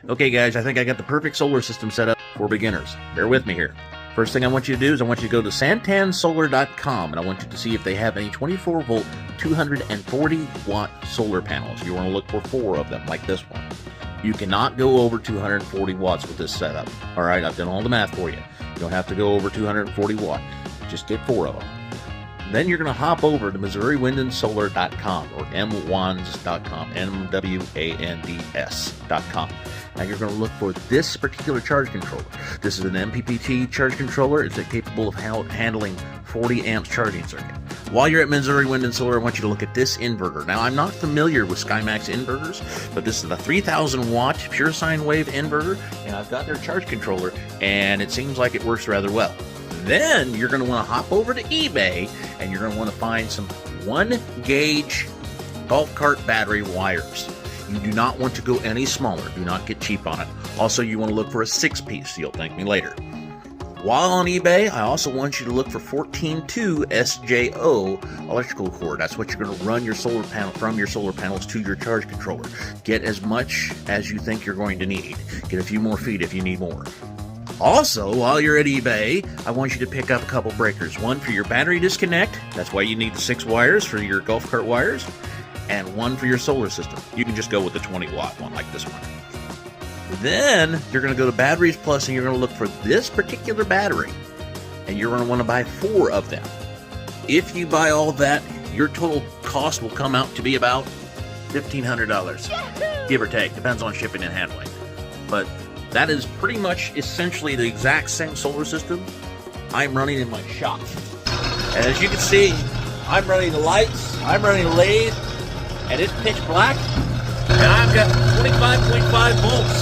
Okay guys, I think I got the perfect solar system set up for beginners. Bear with me here. First thing I want you to do is I want you to go to santansolar.com and I want you to see if they have any 24 volt 240 watt solar panels. You want to look for 4 of them like this one. You cannot go over 240 watts with this setup. Alright, I've done all the math for you. You don't have to go over 240 watt. Just get 4 of them. Then you're going to hop over to MissouriWindandSolar.com or MWands.com, MWANDS.com. Now you're going to look for this particular charge controller. This is an MPPT charge controller. It's capable of handling 40 amps charging circuit. While you're at Missouri Wind and Solar, I want you to look at this inverter. Now, I'm not familiar with SkyMax inverters, but this is a 3,000 watt pure sine wave inverter, and I've got their charge controller, and it seems like it works rather well. Then you're going to want to hop over to eBay, and you're going to want to find some 1 gauge golf cart battery wires. You do not want to go any smaller. Do not get cheap on it. Also, you want to look for a 6-piece. You'll thank me later. While on eBay, I also want you to look for 14.2 SJO electrical cord. That's what you're going to run your solar panel from your solar panels to your charge controller. Get as much as you think you're going to need. Get a few more feet if you need more. Also, while you're at eBay, I want you to pick up a couple breakers. One for your battery disconnect. That's why you need the 6 wires for your golf cart wires. And one for your solar system. You can just go with the 20 watt one like this one. Then you're going to go to Batteries Plus and you're going to look for this particular battery. And you're going to want to buy 4 of them. If you buy all that, your total cost will come out to be about $1,500. Give or take. Depends on shipping and handling. But that is pretty much essentially the exact same solar system I'm running in my shop. And as you can see, I'm running the lights, I'm running the lathe, and it's pitch black, and I've got 25.5 volts